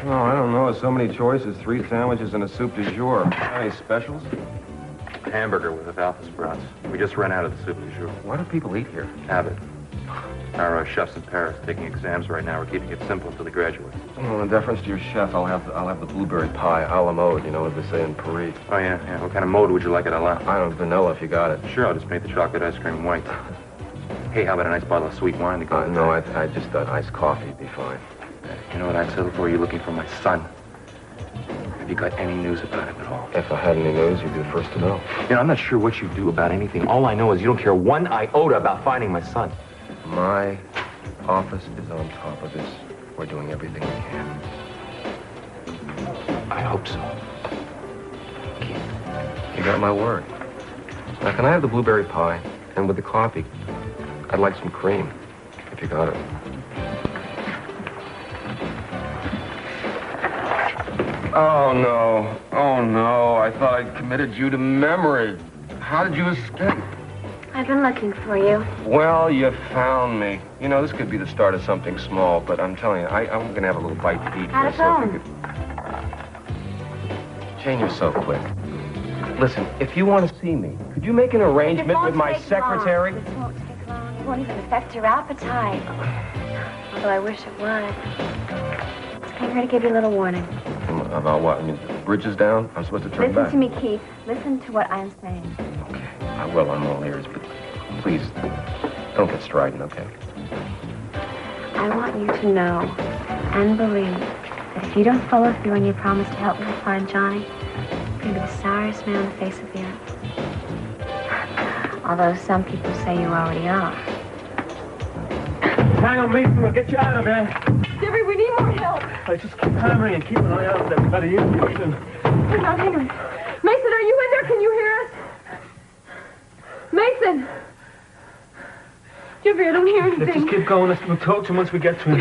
Oh, I don't know. So many choices. 3 sandwiches and a soup du jour. Any specials? Hamburger with alpha sprouts. We just ran out of the soup du jour. Why do people eat here? Habit. Our chef's in Paris taking exams right now. We're keeping it simple until they graduate. Well, in deference to your chef, I'll have the blueberry pie a la mode, you know what they say in Paris. Oh, yeah. What kind of mode would you like it a la? I don't vanilla if you got it. Sure, I'll just paint the chocolate ice cream white. Hey, how about a nice bottle of sweet wine to go with No, I just thought iced coffee would be fine. You know what I'd settle for? You're looking for my son. Have you got any news about him at all? If I had any news, you'd be the first to know. You know, I'm not sure what you do about anything. All I know is you don't care one iota about finding my son. My office is on top of this. We're doing everything we can. I hope so. You got my word. Now, can I have the blueberry pie? And with the coffee, I'd like some cream, if you got it. Oh, no. Oh, no. I thought I'd committed you to memory. How did you escape? I've been looking for you. Well, you found me. You know, this could be the start of something small, but I'm telling you, I'm going to have a little bite to eat. How'd it go? Jane, you're so quick. Listen, if you want to see me, could you make an arrangement with my secretary? This won't take long. It won't even affect your appetite. Although I wish it would. I came here to give you a little warning. About what? I mean, the bridge is down? I'm supposed to turn back? Listen to me, Keith. Listen to what I'm saying. Okay, I will. I'm all ears, but please, don't get strident, okay? I want you to know and believe that if you don't follow through on your promise to help me find Johnny, you're going to be the sorriest man on the face of the earth. Although some people say you already are. Hang on, Mason. We'll get you out of there. Jeffrey, we need more help. I just keep hammering and keep an eye out for that bloody Indian. Hang on. Mason, are you in there? Can you hear us? Mason! Jeffrey, I don't hear anything. Let's just keep going. We'll talk to him once we get to him.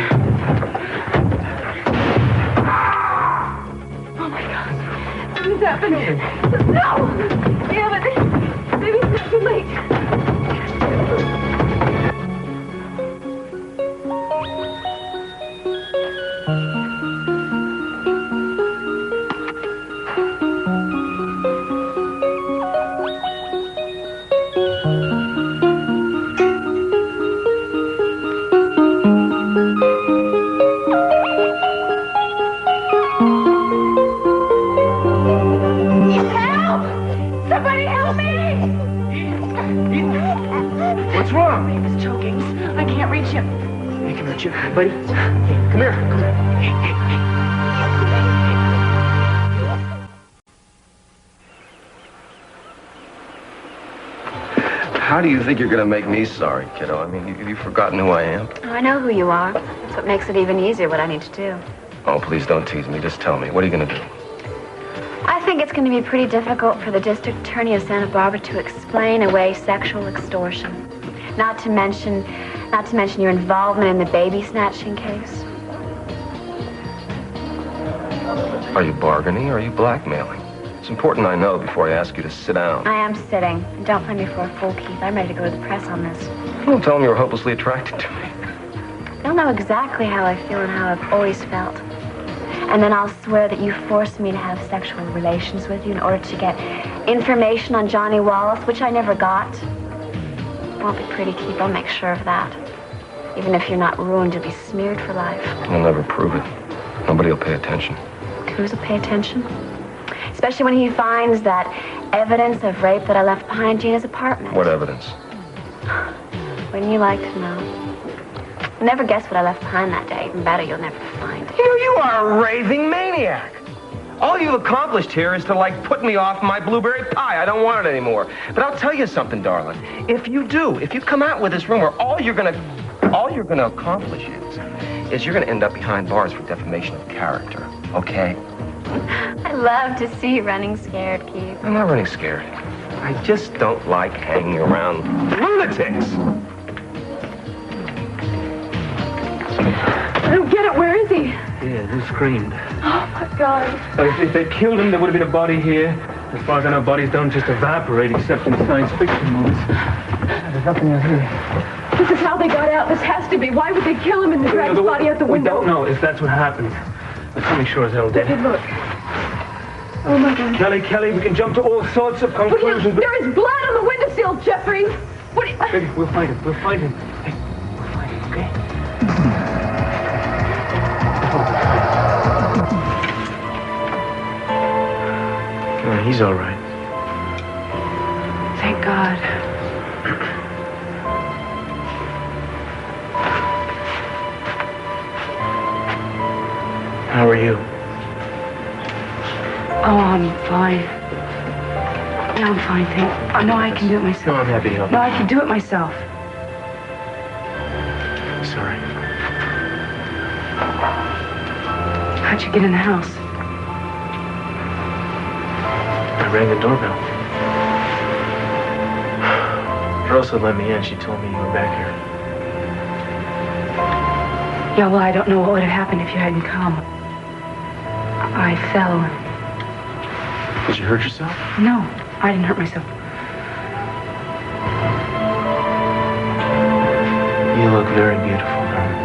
Oh, my God. What is happening? No! Yeah, but maybe it's not too late. Buddy, hey, come here. How do you think you're going to make me sorry, kiddo? I mean, have you forgotten who I am? Oh, I know who you are. That's what makes it even easier what I need to do. Oh, please don't tease me. Just tell me. What are you going to do? I think it's going to be pretty difficult for the district attorney of Santa Barbara to explain away sexual extortion. Not to mention your involvement in the baby snatching case. Are you bargaining or are you blackmailing? It's important I know before I ask you to sit down. I am sitting. And don't play me for a fool, Keith. I'm ready to go to the press on this. Don't tell them you're hopelessly attracted to me. They'll know exactly how I feel and how I've always felt. And then I'll swear that you forced me to have sexual relations with you in order to get information on Johnny Wallace, which I never got. It won't be pretty, Keith. I'll make sure of that. Even if you're not ruined, you'll be smeared for life. You'll never prove it. Nobody will pay attention. Cruz will pay attention. Especially when he finds that evidence of rape that I left behind Gina's apartment. What evidence? Wouldn't you like to know? You'll never guess what I left behind that day. Even better, you'll never find it. You know, you are a raving maniac. All you've accomplished here is to, like, put me off my blueberry pie. I don't want it anymore. But I'll tell you something, darling. If you come out with this rumor, all you're gonna accomplish is you're gonna end up behind bars for defamation of character, okay? I love to see you running scared, Keith. I'm not running scared. I just don't like hanging around lunatics. I don't get it. Where is he? Yeah, who screamed? Oh, my God. If they killed him, there would have been a body here. As far as I know, bodies don't just evaporate except in science fiction movies. There's nothing out here. This is how they got out. This has to be. Why would they kill him and drag his body out the window? We don't know if that's what happened. Let's make sure it's all dead. Good look. Oh, my God. Kelly, we can jump to all sorts of conclusions. There is blood on the windowsill, Jeffrey. What? Baby, we'll find him. Hey, we'll find him, okay? Yeah, he's all right. Thank God. How are you? Oh, I'm fine. Yeah, I'm fine, thanks. I know I can do it myself. No, I'm happy to help. No, I can do it myself. Sorry. How'd you get in the house? I rang the doorbell. Rosa let me in. She told me you were back here. Yeah, well, I don't know what would have happened if you hadn't come. I fell. Did you hurt yourself? No, I didn't hurt myself. You look very beautiful, darling.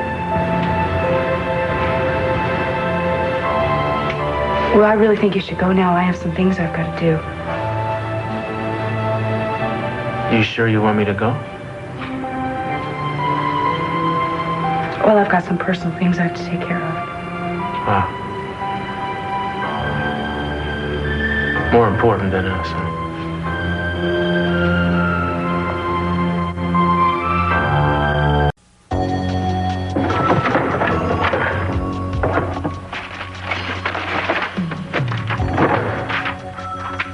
Well, I really think you should go now. I have some things I've got to do. You sure you want me to go? Well, I've got some personal things I have to take care of. Wow. More important than us, huh?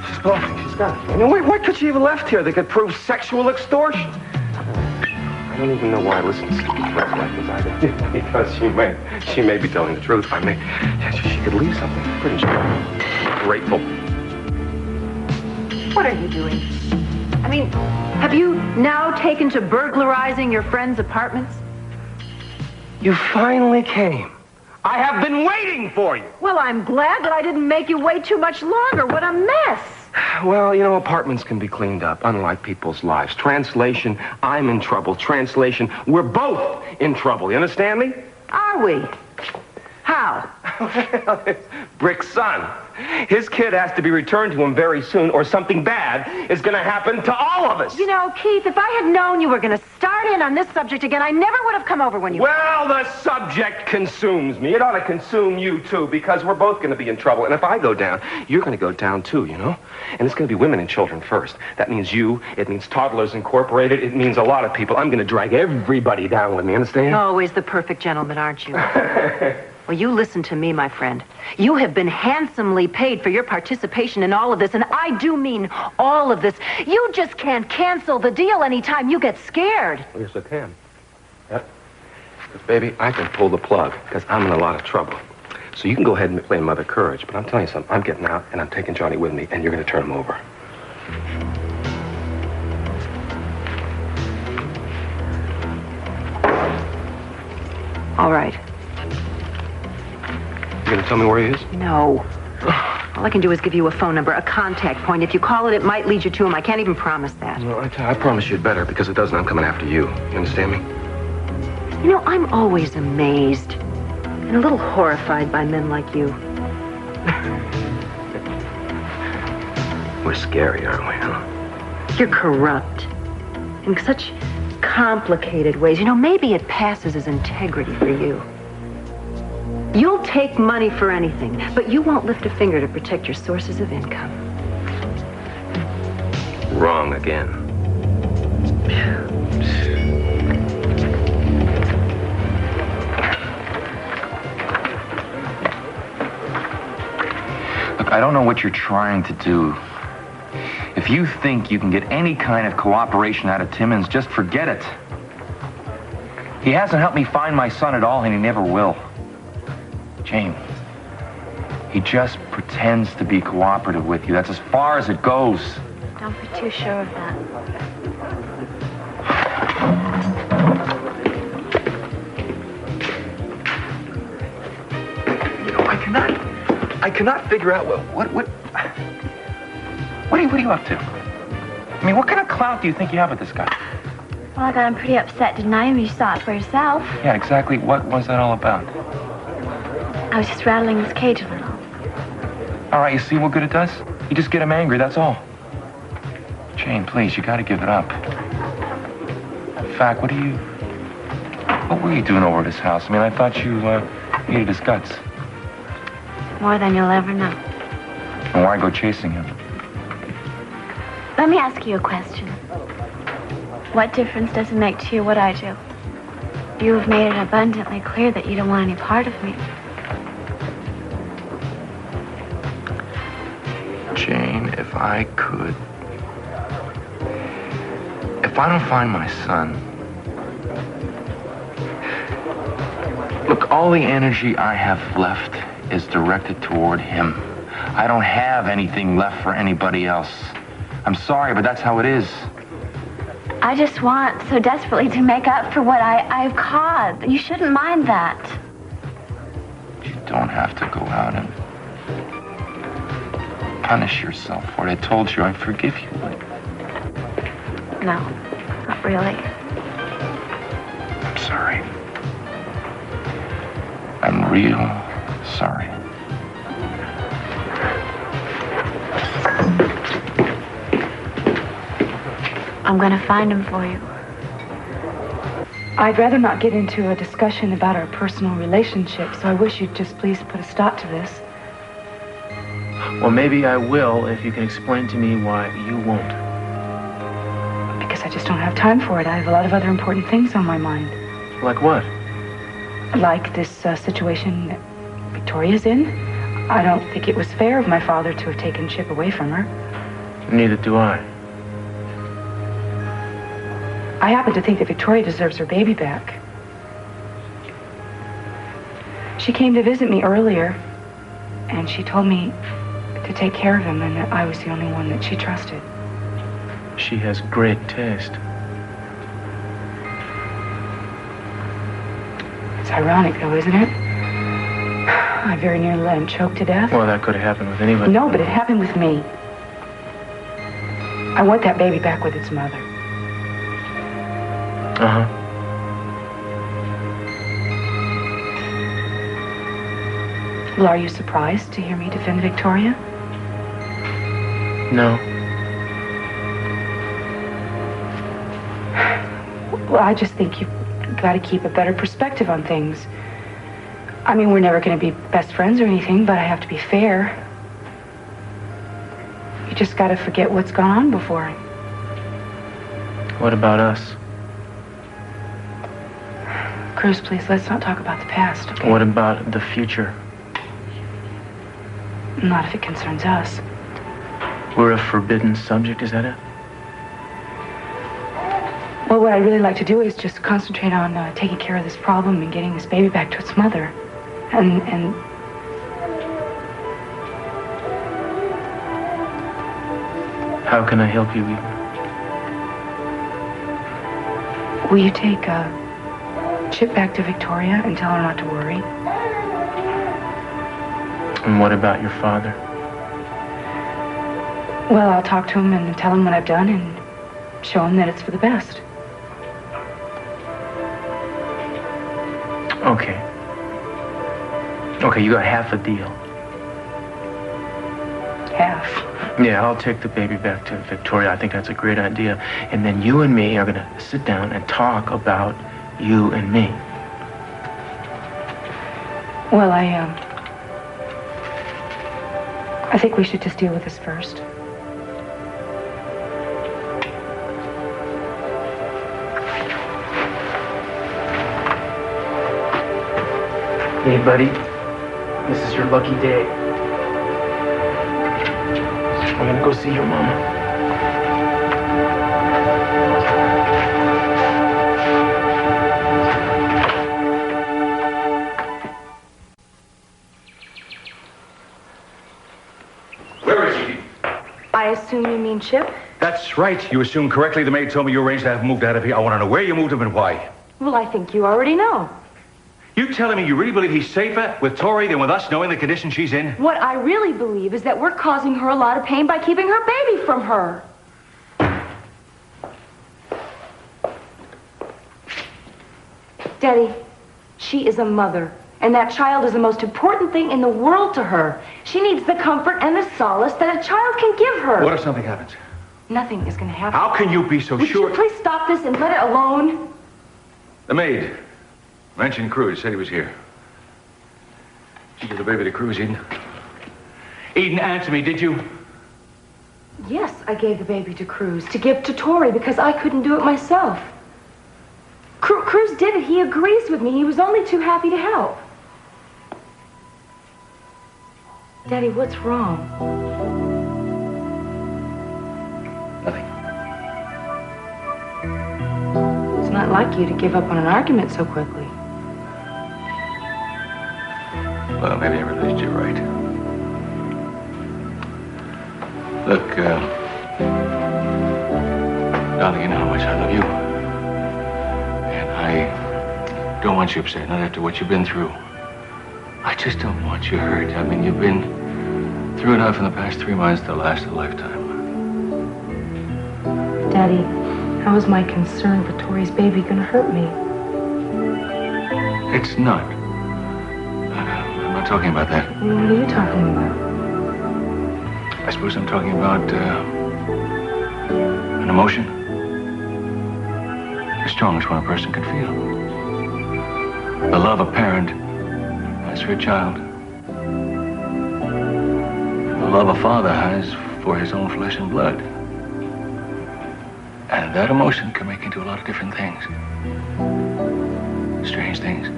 She's bluffing. She's got it. You know, why could she have left here? They could prove sexual extortion. I don't even know why I listen to stupid stuff like this either. Because she may be telling the truth. She could leave something, couldn't she? Grateful. What are you doing? I mean, have you now taken to burglarizing your friends' apartments? You finally came. I have been waiting for you. Well, I'm glad that I didn't make you wait too much longer. What a mess. Well, you know, apartments can be cleaned up, unlike people's lives. Translation, I'm in trouble. Translation, we're both in trouble. You understand me? Are we? How? Brick's son. His kid has to be returned to him very soon, or something bad is going to happen to all of us. You know, Keith, if I had known you were going to start in on this subject again, I never would have come over when you... Well, the subject consumes me. It ought to consume you, too, because we're both going to be in trouble. And if I go down, you're going to go down, too, you know? And it's going to be women and children first. That means you. It means Toddlers Incorporated. It means a lot of people. I'm going to drag everybody down with me, understand? Always the perfect gentleman, aren't you? Well, you listen to me, my friend. You have been handsomely paid for your participation in all of this, and I do mean all of this. You just can't cancel the deal anytime you get scared. Well, yes, I can. Yep. Because, baby, I can pull the plug, because I'm in a lot of trouble. So you can go ahead and play Mother Courage, but I'm telling you something. I'm getting out, and I'm taking Johnny with me, and you're going to turn him over. All right. You going to tell me where he is? No. All I can do is give you a phone number, a contact point. If you call it, it might lead you to him. I can't even promise that. No, I promise you it better, because it doesn't, I'm coming after you. You understand me? You know, I'm always amazed and a little horrified by men like you. We're scary, aren't we, huh? You're corrupt in such complicated ways. You know, maybe it passes as integrity for you. You'll take money for anything, but you won't lift a finger to protect your sources of income. Wrong again. Look, I don't know what you're trying to do. If you think you can get any kind of cooperation out of Timmons, just forget it. He hasn't helped me find my son at all, and he never will. Jane, he just pretends to be cooperative with you. That's as far as it goes. Don't be too sure of that. You know, I cannot figure out what are you up to? I mean, what kind of clout do you think you have with this guy? Well, I got him pretty upset, didn't I? You saw it for yourself. Yeah, exactly. What was that all about? I was just rattling his cage a little. All right, you see what good it does? You just get him angry, that's all. Jane, please, you gotta give it up. In fact, what were you doing over at his house? I mean, I thought you hated his guts. More than you'll ever know. And why go chasing him? Let me ask you a question. What difference does it make to you what I do? You have made it abundantly clear that you don't want any part of me. Jane, if I could... If I don't find my son... Look, all the energy I have left is directed toward him. I don't have anything left for anybody else. I'm sorry, but that's how it is. I just want so desperately to make up for what I've caused. You shouldn't mind that. You don't have to go out and punish yourself for it. I told you I forgive you. No, not really. I'm sorry. I'm real sorry. I'm gonna find him for you. I'd rather not get into a discussion about our personal relationship, so I wish you'd just please put a stop to this. Well, maybe I will if you can explain to me why you won't. Because I just don't have time for it. I have a lot of other important things on my mind. Like what? Like this situation that Victoria's in. I don't think it was fair of my father to have taken Chip away from her. Neither do I. I happen to think that Victoria deserves her baby back. She came to visit me earlier, and she told me to take care of him and that I was the only one that she trusted. She has great taste. It's ironic, though, isn't it? I very nearly let him choke to death. Well, that could have happened with anybody. No, but it happened with me. I want that baby back with its mother. Uh-huh. Well, are you surprised to hear me defend Victoria? No. Well, I just think you've got to keep a better perspective on things. I mean, we're never going to be best friends or anything, but I have to be fair. You just got to forget what's gone on before. What about us? Cruz, please, let's not talk about the past, okay? What about the future? Not if it concerns us. We're a forbidden subject, is that it? Well, what I'd really like to do is just concentrate on taking care of this problem and getting this baby back to its mother. And how can I help you, Eden? Will you take Chip back to Victoria and tell her not to worry? And what about your father? Well, I'll talk to him and tell him what I've done and show him that it's for the best. Okay. Okay, you got half a deal. Half? Yeah, I'll take the baby back to Victoria. I think that's a great idea. And then you and me are going to sit down and talk about you and me. Well, I think we should just deal with this first. Hey, buddy. This is your lucky day. We're gonna go see your mama. Where is he? I assume you mean Chip? That's right. You assumed correctly. The maid told me you arranged to have him moved out of here. I want to know where you moved him and why. Well, I think you already know. You telling me you really believe he's safer with Tory than with us, knowing the condition she's in? What I really believe is that we're causing her a lot of pain by keeping her baby from her. Daddy, she is a mother. And that child is the most important thing in the world to her. She needs the comfort and the solace that a child can give her. What if something happens? Nothing is going to happen. How can you be so Would sure? you please stop this and let it alone? The maid mentioned Cruz, said he was here. Did you give the baby to Cruz, Eden? Eden, answer me, did you? Yes, I gave the baby to Cruz to give to Tory because I couldn't do it myself. Cruz did it. He agrees with me. He was only too happy to help. Daddy, what's wrong? Nothing. It's not like you to give up on an argument so quickly. Well, maybe I realized you're right. Look, darling, you know how much I love you. And I don't want you upset, not after what you've been through. I just don't want you hurt. I mean, you've been through enough in the past 3 months to last a lifetime. Daddy, how is my concern for Tori's baby going to hurt me? It's not. I'm not talking about that. What are you talking about? I suppose I'm talking about an emotion. The strongest one a person can feel. The love a parent has for a child. The love a father has for his own flesh and blood. And that emotion can make into a lot of different things. Strange things.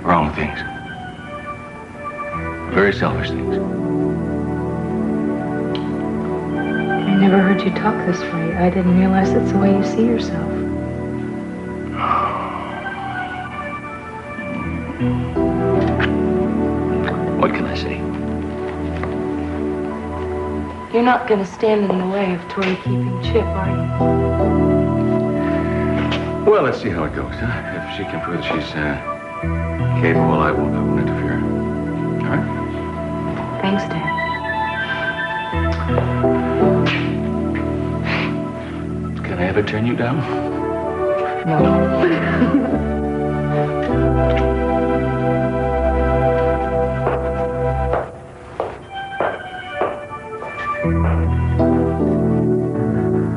Wrong things. Very selfish things. I never heard you talk this way. I didn't realize that's the way you see yourself. What can I say? You're not going to stand in the way of Tory keeping Chip, are you? Well, let's see how it goes. If she can prove that she's capable, I won't interfere. All right? Thanks, Dad. Can I ever turn you down? No.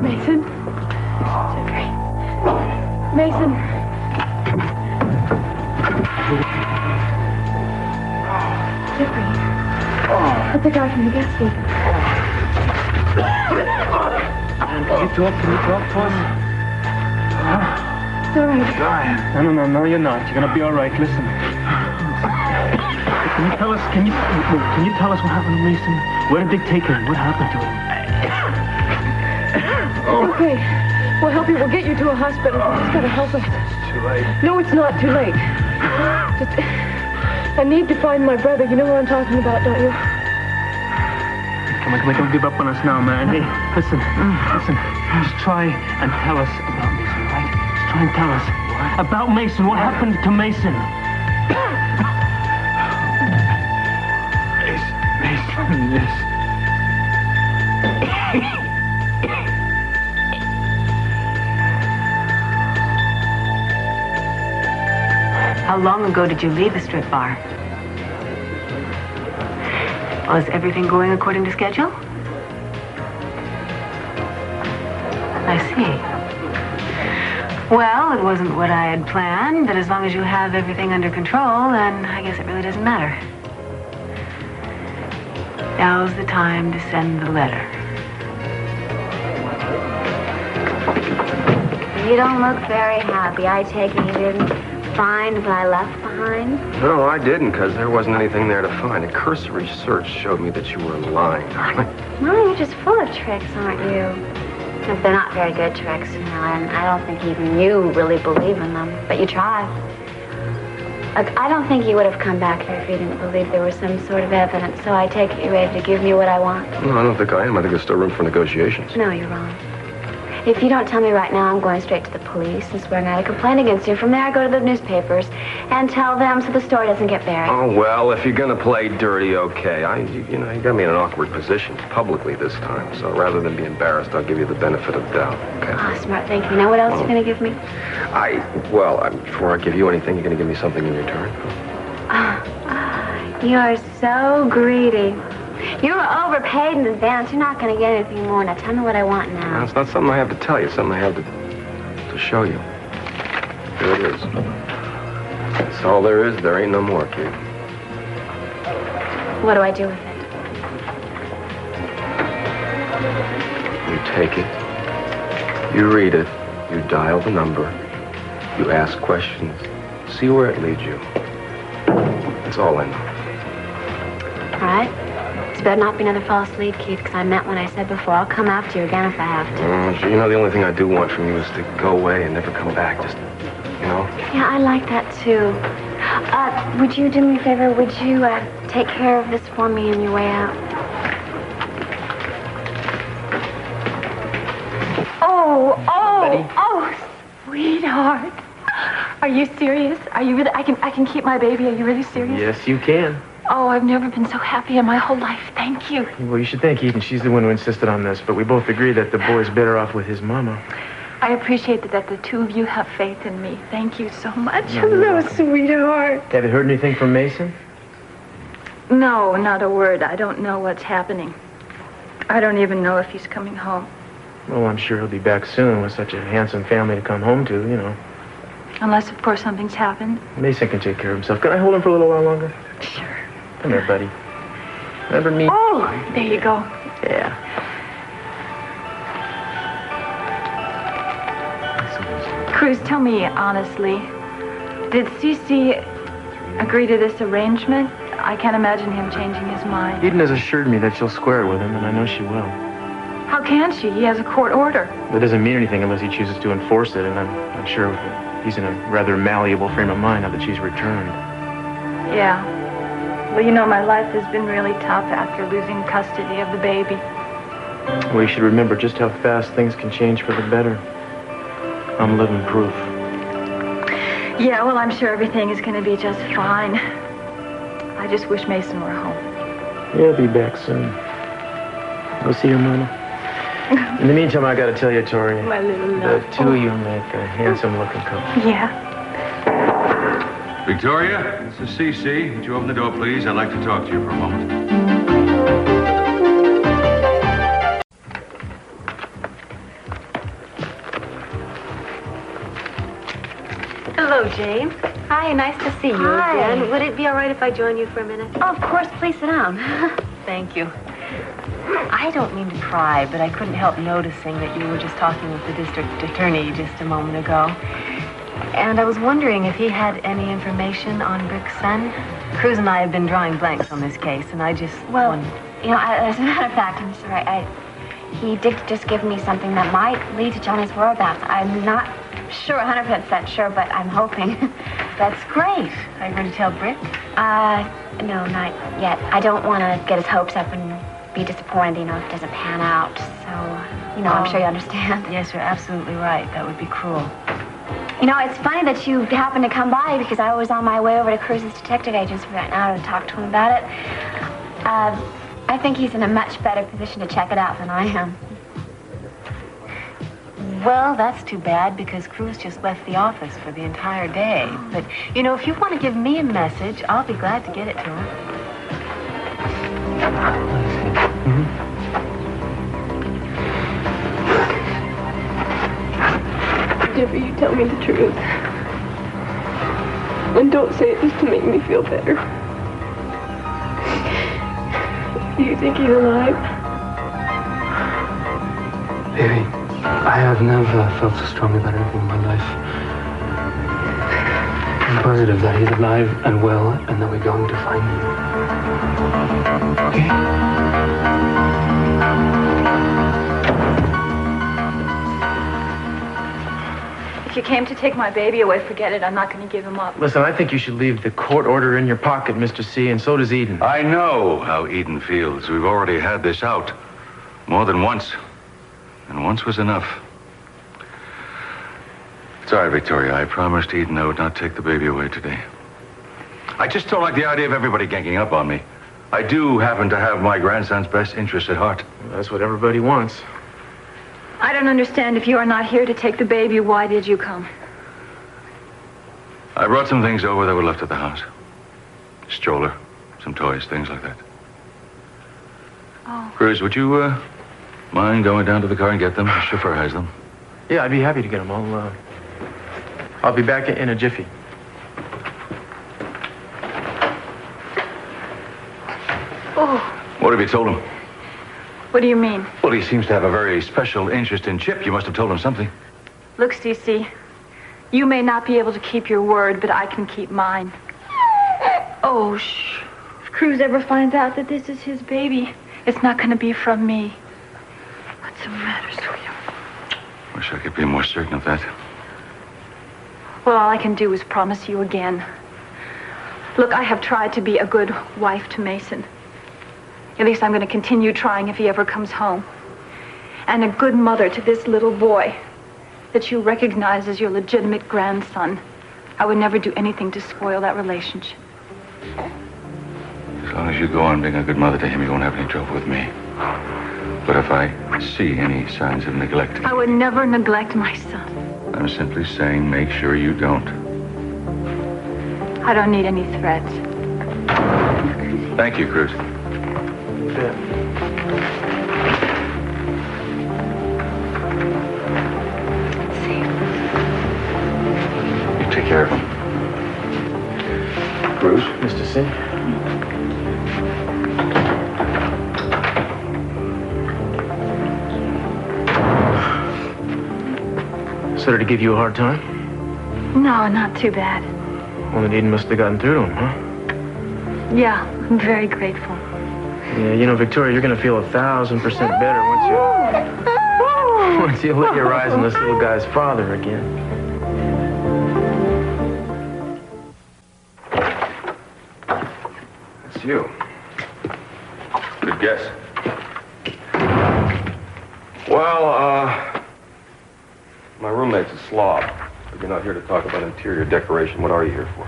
Mason? Jeffrey. Mason. Jeffrey. That's the guy from the gas station. Can you talk to us? It's all right. No, you're not. You're gonna be all right. Listen. Can you tell us what happened to Mason? Where did they take him? What happened to him? Okay. We'll help you. We'll get you to a hospital. You just gotta help us. It's too late. No, it's not too late. Just, I need to find my brother. You know what I'm talking about, don't you? Come on, don't give up on us now, man. Hey, listen. Just try and tell us about Mason, right? Just try and tell us. What? About Mason. What happened to Mason? Mason, yes. How long ago did you leave the strip bar? Was everything going according to schedule? I see. Well, it wasn't what I had planned, but as long as you have everything under control, then I guess it really doesn't matter. Now's the time to send the letter. You don't look very happy. I take it you didn't find what I left behind? No, I didn't, because there wasn't anything there to find. A cursory search showed me that you were lying, darling. No, you're just full of tricks, aren't you? But they're not very good tricks, you know, and I don't think even you really believe in them. But you try. Look, I don't think you would have come back here if you didn't believe there was some sort of evidence. So I take it you're ready to give me what I want. No, I don't think I am. I think there's still room for negotiations. No, you're wrong. If you don't tell me right now, I'm going straight to the police and swearing out a complaint against you. From there, I go to the newspapers and tell them so the story doesn't get buried. Oh, well, if you're going to play dirty, okay. You know, you got me in an awkward position publicly this time. So rather than be embarrassed, I'll give you the benefit of the doubt, okay? Oh, smart thinking. Now, what else are you going to give me? Well, before I give you anything, you're going to give me something in return? You are so greedy. You were overpaid in advance. You're not going to get anything more. Now tell me what I want now. No, it's not something I have to tell you. It's something I have to show you. Here it is. That's all there is. There ain't no more, kid. What do I do with it? You take it. You read it. You dial the number. You ask questions. See where it leads you. That's all I know. All right. This better not be another false lead, Keith, because I meant what I said before. I'll come after you again if I have to. You know, the only thing I do want from you is to go away and never come back. Just, you know? Yeah, I like that, too. Would you do me a favor? Would you take care of this for me on your way out? Oh, sweetheart. Are you serious? Are you really? I can keep my baby. Are you really serious? Yes, you can. Oh, I've never been so happy in my whole life. Thank you. Well, you should thank Eden. She's the one who insisted on this, but we both agree that the boy's better off with his mama. I appreciate that the two of you have faith in me. Thank you so much. Hello, sweetheart. Have you heard anything from Mason? No, not a word. I don't know what's happening. I don't even know if he's coming home. Well, I'm sure he'll be back soon with such a handsome family to come home to, you know. Unless, of course, something's happened. Mason can take care of himself. Can I hold him for a little while longer? Sure. Come here, buddy. Remember me? Oh, there you go. Yeah. Cruz, tell me honestly, did СиСи agree to this arrangement? I can't imagine him changing his mind. Eden has assured me that she'll square it with him, and I know she will. How can she? He has a court order. That doesn't mean anything unless he chooses to enforce it, and I'm sure he's in a rather malleable frame of mind now that she's returned. Yeah. Well, you know, my life has been really tough after losing custody of the baby. Well, you should remember just how fast things can change for the better. I'm living proof. Yeah, well, I'm sure everything is going to be just fine. I just wish Mason were home. Yeah, he'll be back soon. Go see your mama. In the meantime, I got to tell you, Tori, My little the love. two of you make a handsome-looking couple. Yeah. Victoria, this is СиСи. Would you open the door, please? I'd like to talk to you for a moment. Hello, Jane. Hi, nice to see you Hi. again. Would it be all right if I join you for a minute? Oh, of course, please sit down. Thank you. I don't mean to pry, but I couldn't help noticing that you were just talking with the district attorney just a moment ago. And I was wondering if he had any information on Bric's son. Cruz and I have been drawing blanks on this case, and I just... Well, you know, as a matter of fact, I'm sorry, he did just give me something that might lead to Johnny's whereabouts. I'm not sure, 100% sure, but I'm hoping. That's great. Are you going to tell Brick? No, not yet. I don't want to get his hopes up and be disappointed, you know, if it doesn't pan out. So, you know, I'm sure you understand. Yes, you're absolutely right. That would be cruel. You know, it's funny that you happened to come by because I was on my way over to Cruz's detective agency right now to talk to him about it. I think he's in a much better position to check it out than I am. Well, that's too bad because Cruz just left the office for the entire day. But, you know, if you want to give me a message, I'll be glad to get it to him. Jeffrey, you tell me the truth. And don't say it just to make me feel better. Do you think he's alive? Baby, I have never felt so strongly about anything in my life. I'm positive that he's alive and well, and that we're going to find him. Okay? If you came to take my baby away, forget it. I'm not going to give him up. Listen, I think you should leave the court order in your pocket, Mr. C, and so does Eden. I know how Eden feels. We've already had this out. More than once. And once was enough. It's all right, Victoria. I promised Eden I would not take the baby away today. I just don't like the idea of everybody ganging up on me. I do happen to have my grandson's best interest at heart. Well, that's what everybody wants. I don't understand. If you are not here to take the baby, why did you come? I brought some things over that were left at the house. Stroller, some toys, things like that. Oh. Cruz, would you mind going down to the car and get them? The chauffeur has them. Yeah, I'd be happy to get them. I'll be back in a jiffy. Oh. What have you told him? What do you mean? Well, he seems to have a very special interest in Chip. You must have told him something. Look, СиСи, you may not be able to keep your word, but I can keep mine. Oh, shh. If Cruz ever finds out that this is his baby, it's not going to be from me. What's the matter, sweetheart? Wish I could be more certain of that. Well, all I can do is promise you again. Look, I have tried to be a good wife to Mason. At least I'm going to continue trying if he ever comes home. And a good mother to this little boy that you recognize as your legitimate grandson. I would never do anything to spoil that relationship. As long as you go on being a good mother to him, you won't have any trouble with me. But if I see any signs of neglect... I would never neglect my son. I'm simply saying make sure you don't. I don't need any threats. Thank you, Cruz. Yeah. You take care of him. Cruz? Mr. C. So did he give you a hard time? No, not too bad. Well, then Eden must have gotten through to him, huh? Yeah, I'm very grateful. Yeah, you know, Victoria, you're gonna feel 1,000% better once you lay your eyes on this little guy's father again. It's you. Good guess. Well, my roommate's a slob. But you're not here to talk about interior decoration. What are you here for?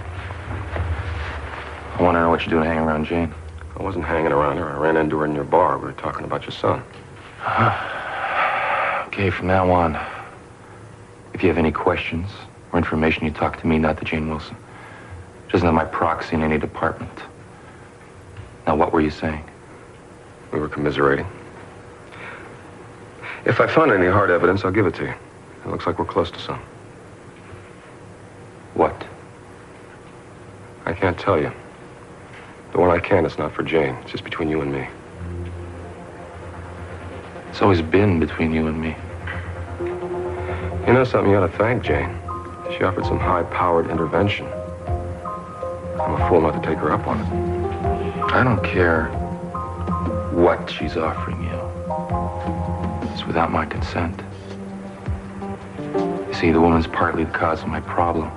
I want to know what you're doing hanging around Jane. I wasn't hanging around her. I ran into her in your bar. We were talking about your son. Okay, from now on, if you have any questions or information, you talk to me, not to Jane Wilson. She doesn't have my proxy in any department. Now, what were you saying? We were commiserating. If I find any hard evidence, I'll give it to you. It looks like we're close to some. What? I can't tell you. The one I can, it's not for Jane. It's just between you and me. It's always been between you and me. You know something? You ought to thank Jane. She offered some high-powered intervention. I'm a fool not to take her up on it. I don't care what she's offering you. It's without my consent. You see, the woman's partly the cause of my problem.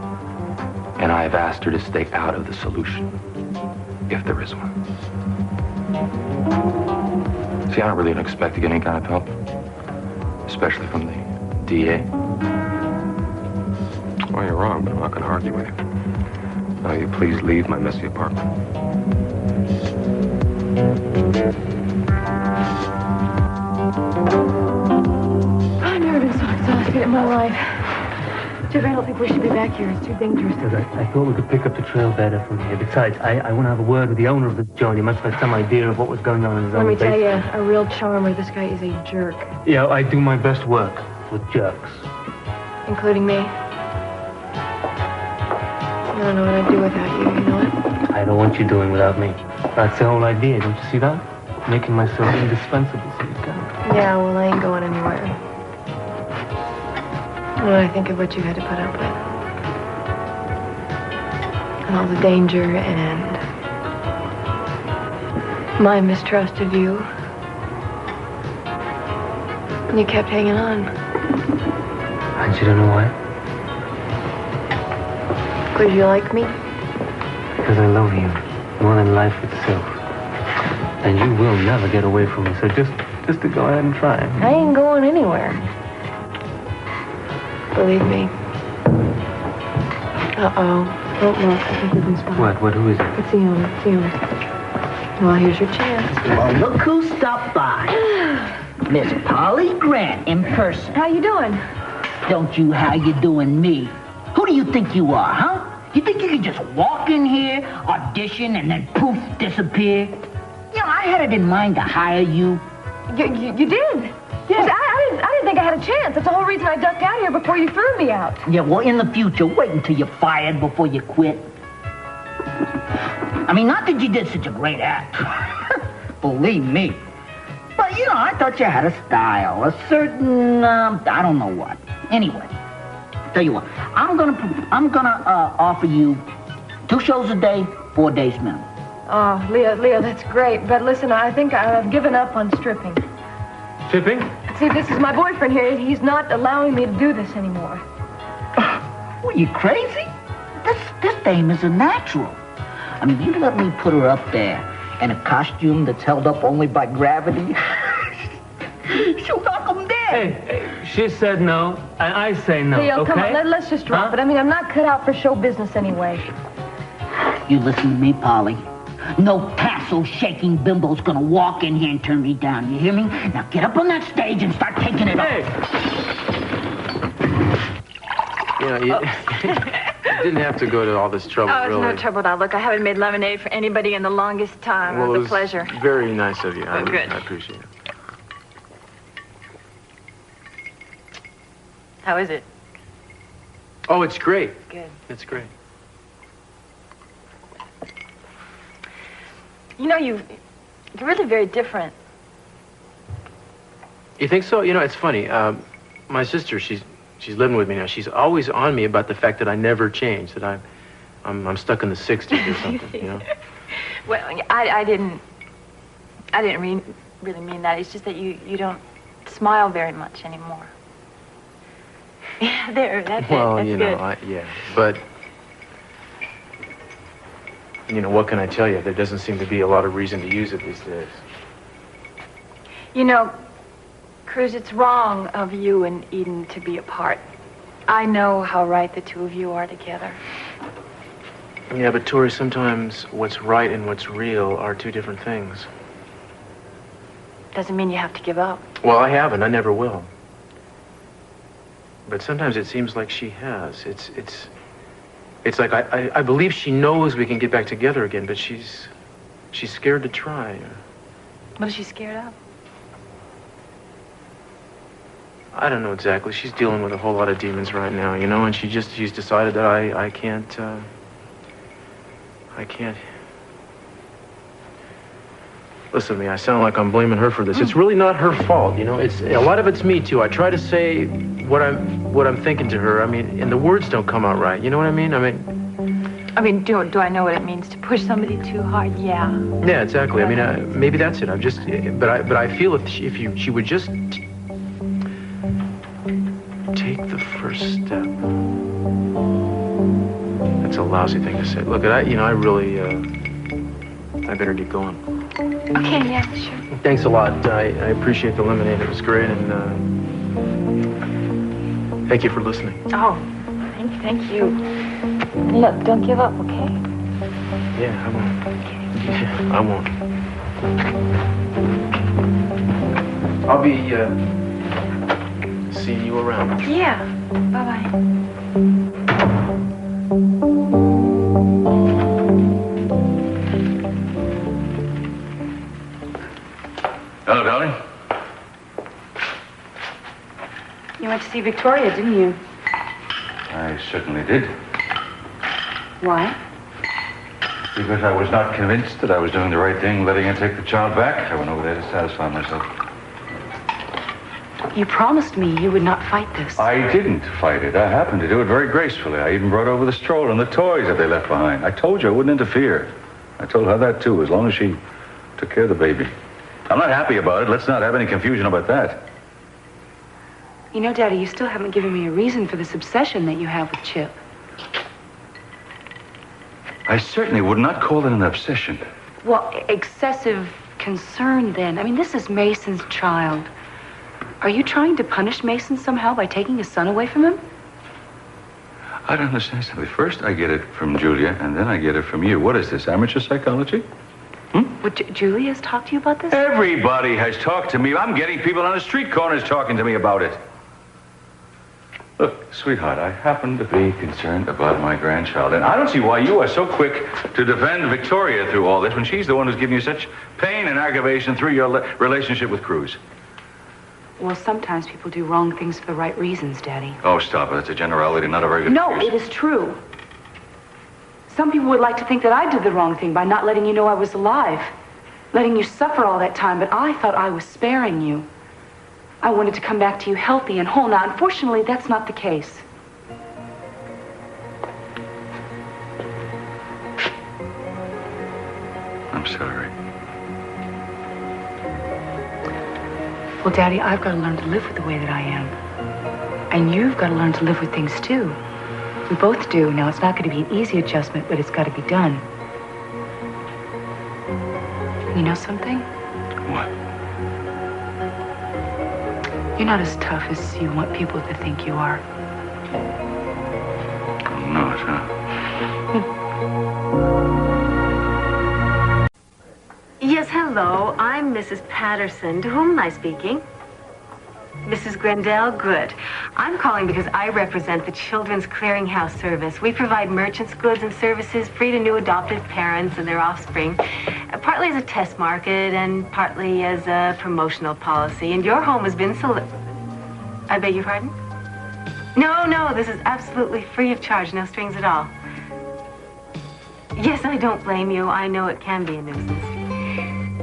And I've asked her to stay out of the solution, if there is one. See, I don't really expect to get any kind of help, especially from the DA. Well, you're wrong, but I'm not going to argue with you. Now, you please leave my messy apartment. I've never been so exhausted in my life. Jeff, I don't think we should be back here. It's too dangerous. I thought we could pick up the trail better from here. Besides, I want to have a word with the owner of the joint. He must have some idea of what was going on in his own Let me tell basement. you, a real charmer. This guy is a jerk. Yeah, I do my best work with jerks. Including me. I don't know what I'd do without you, you know it? I don't want you doing without me. That's the whole idea, don't you see that? Making myself indispensable so you can. Yeah, well, I ain't going anywhere. When I think of what you had to put up with. And all the danger and my mistrust of you. And you kept hanging on. And you don't know why? Because you like me? Because I love you more than life itself. And you will never get away from me, so just to go ahead and try. I ain't going anywhere. Believe me. Uh-oh. Don't look. I think we've been spotted. What? Who is it? It's the owner. It's the owner. Well, here's your chance. Well, look who stopped by. Miss Polly Grant in person. How you doing? Don't you how you doing me. Who do you think you are, huh? You think you can just walk in here, audition, and then poof, disappear? You know, I had it in mind to hire you. You did? Yes. I didn't think I had a chance. That's the whole reason I ducked out here before you threw me out. Yeah, well, in the future, wait until you're fired before you quit. I mean, not that you did such a great act. Believe me. But, you know, I thought you had a style, a certain, I don't know what. Anyway, tell you what, I'm gonna offer you 2 shows a day, 4 days minimum. Oh, Leo, that's great. But listen, I think I've given up on stripping. Stripping? See, this is my boyfriend here. He's not allowing me to do this anymore. What, you crazy? This dame is a natural. I mean, you let me put her up there in a costume that's held up only by gravity. She'll knock him dead. Hey, she said no, and I say no, Leo, okay? come on, let's just drop it. I mean, I'm not cut out for show business anyway. You listen to me, Polly. No tassel-shaking bimbo's gonna walk in here and turn me down. You hear me? Now get up on that stage and start taking it off. You know, you didn't have to go to all this trouble, Oh, it's really. no trouble at all. Look, I haven't made lemonade for anybody in the longest time. Well, it it was a pleasure. Very nice of you. Oh, good. I appreciate it. How is it? Oh, it's great. Good. It's great. You know, you're really very different. You think so? You know, it's funny. My sister, she's living with me now. She's always on me about the fact that I never change, that I'm stuck in the 60s or something, you know? Well, I didn't really mean that. It's just that you don't smile very much anymore. Yeah, that's Well, it. That's you good. know, yeah. But, you know, what can I tell you? There doesn't seem to be a lot of reason to use it these days. You know, Cruz, it's wrong of you and Eden to be apart. I know how right the two of you are together. Yeah, but Tory, sometimes what's right and what's real are 2 different things. Doesn't mean you have to give up. Well, I haven't. I never will. But sometimes it seems like she has. It's like I believe she knows we can get back together again, but she's scared to try. What is she scared of? I don't know exactly. She's dealing with a whole lot of demons right now, you know, and she's decided that I can't. Listen to me, I sound like I'm blaming her for this. It's really not her fault, you know. A lot of it's me too. I try to say what I'm thinking to her. I mean, and the words don't come out right. You know what I mean? I mean, do I know what it means to push somebody too hard? Yeah. Yeah, exactly. I mean, maybe that's it. But I feel if she would just take the first step. That's a lousy thing to say. Look, I really, I better get going. Okay, yeah, sure. Thanks a lot. I appreciate the lemonade. It was great, and thank you for listening. Oh, thank you. Look, don't give up, okay? Yeah, I won't. Yeah, I won't. I'll be seeing you around. Yeah. Bye-bye. Hello, darling. You went to see Victoria, didn't you? I certainly did. Why? Because I was not convinced that I was doing the right thing, letting her take the child back. I went over there to satisfy myself. You promised me you would not fight this. I didn't fight it. I happened to do it very gracefully. I even brought over the stroller and the toys that they left behind. I told you I wouldn't interfere. I told her that, too, as long as she took care of the baby. I'm not happy about it. Let's not have any confusion about that. You know, Daddy, you still haven't given me a reason for this obsession that you have with Chip. I certainly would not call it an obsession. Well, excessive concern, then. I mean, this is Mason's child. Are you trying to punish Mason somehow by taking his son away from him? I don't understand something. First, I get it from Julia, and then I get it from you. What is this, amateur psychology? What, Julia has talked to you about this? Everybody has talked to me. I'm getting people on the street corners talking to me about it. Look, sweetheart, I happen to be concerned about my grandchild, and I don't see why you are so quick to defend Victoria through all this when she's the one who's giving you such pain and aggravation through your relationship with Cruz. Well, sometimes people do wrong things for the right reasons, Daddy. Oh, stop it. That's a generality, not a very good No, excuse. it is true. Some people would like to think that I did the wrong thing by not letting you know I was alive, letting you suffer all that time, but I thought I was sparing you. I wanted to come back to you healthy and whole. Now, unfortunately, that's not the case. I'm sorry. Well, Daddy, I've got to learn to live with the way that I am. And you've got to learn to live with things, too. We both do. Now, it's not going to be an easy adjustment, but it's got to be done. You know something? What? You're not as tough as you want people to think you are. I'm not, huh? Yes, hello. I'm Mrs. Patterson. To whom am I speaking? Mrs. Grendel? Good. I'm calling because I represent the Children's Clearinghouse Service. We provide merchants' goods and services free to new adoptive parents and their offspring, partly as a test market and partly as a promotional policy. And your home has been I beg your pardon? No, this is absolutely free of charge, no strings at all. Yes, I don't blame you. I know it can be a nuisance.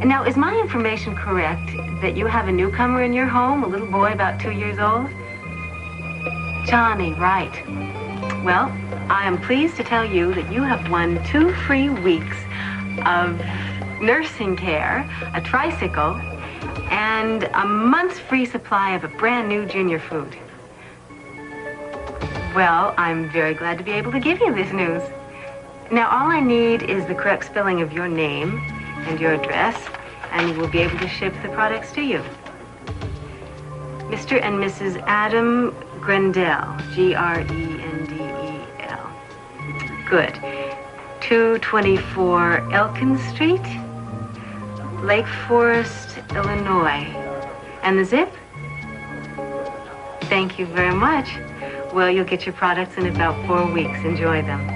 Now, is my information correct that you have a newcomer in your home, a little boy about 2 years old? Johnny, right. Well, I am pleased to tell you that you have won 2 free weeks of nursing care, a tricycle, and a month's free supply of a brand new junior food. Well, I'm very glad to be able to give you this news. Now, all I need is the correct spelling of your name and your address, and we'll be able to ship the products to you. Mr. and Mrs. Adam Grendel, Grendel. Good. 224 Elkin Street, Lake Forest, Illinois. And the zip? Thank you very much. Well, you'll get your products in about 4 weeks. Enjoy them.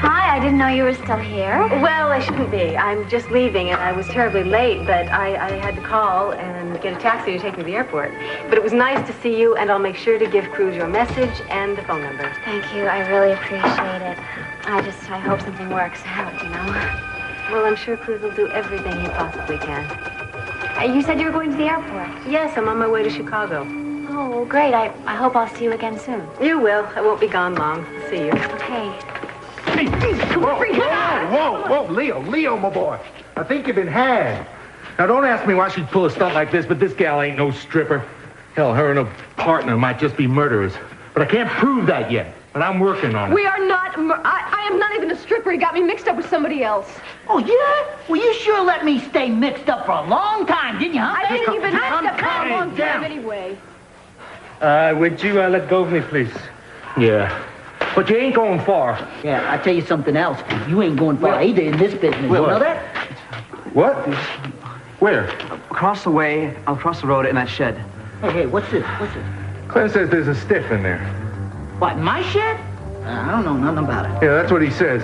I didn't know you were still here. Well, I shouldn't be. I'm just leaving, and I was terribly late, but I had to call and get a taxi to take me to the airport. But it was nice to see you, and I'll make sure to give Cruz your message and the phone number. Thank you. I really appreciate it. I hope something works out, you know. Well, I'm sure Cruz will do everything he possibly can. You said you were going to the airport. Yes, I'm on my way to Chicago. Oh, great. I hope I'll see you again soon. You will. I won't be gone long. I'll see you. Okay. Whoa, Leo, my boy. I think you've been had. Now, don't ask me why she'd pull a stunt like this, but this gal ain't no stripper. Hell, her and her partner might just be murderers. But I can't prove that yet. But I'm working on it. We are not... I am not even a stripper. He got me mixed up with somebody else. Oh, yeah? Well, you sure let me stay mixed up for a long time, didn't you, huh? I think you've been mixed up for a long time anyway. Would you let go of me, please? Yeah. But you ain't going far. Yeah, I'll tell you something else. You ain't going far either in this business. You know that? What? Where? Across the way, I'll cross the road in that shed. Hey, what's this? Clem says there's a stiff in there. What, my shed? I don't know nothing about it. Yeah, that's what he says.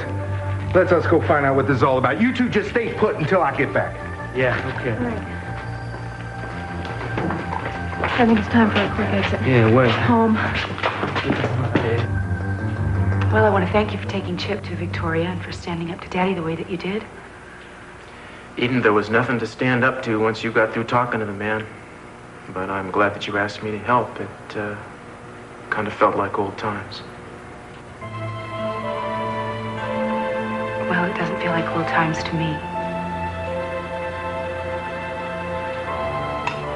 Let's us go find out what this is all about. You two just stay put until I get back. Yeah, okay. I think it's time for a quick exit. Yeah, where? Home. Okay. Well, I want to thank you for taking Chip to Victoria and for standing up to Daddy the way that you did. Eden, there was nothing to stand up to once you got through talking to the man. But I'm glad that you asked me to help. It kind of felt like old times. Well, it doesn't feel like old times to me.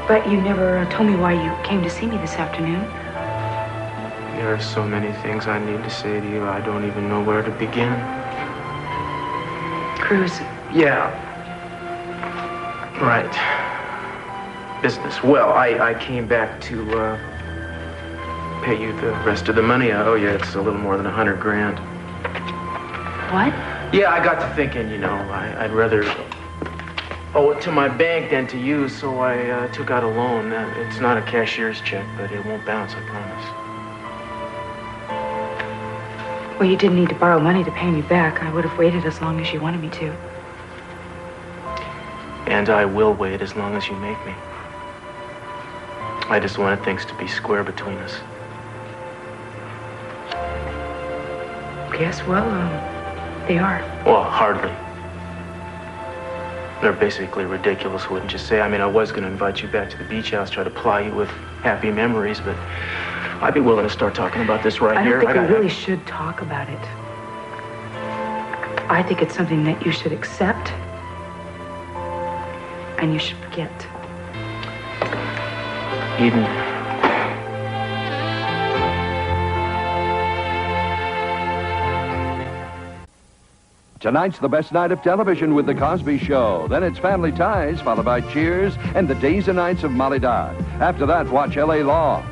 But you never told me why you came to see me this afternoon. There are so many things I need to say to you, I don't even know where to begin. Cruz. Yeah. Right. Business. Well, I came back to pay you the rest of the money I owe you. It's a little more than $100 grand. What? Yeah, I got to thinking, you know, I'd rather owe it to my bank than to you, so I took out a loan. It's not a cashier's check, but it won't bounce, I promise. Well, you didn't need to borrow money to pay me back. I would have waited as long as you wanted me to. And I will wait as long as you make me. I just wanted things to be square between us. Yes, well, they are. Well, hardly. They're basically ridiculous, wouldn't you say? I mean, I was going to invite you back to the beach house, try to ply you with happy memories, but I'd be willing to start talking about this right here. I don't think we really should talk about it. I think it's something that you should accept, and you should forget. Eden. Tonight's the best night of television with The Cosby Show. Then it's Family Ties, followed by Cheers and The Days and Nights of Molly Dodd. After that, watch L.A. Law.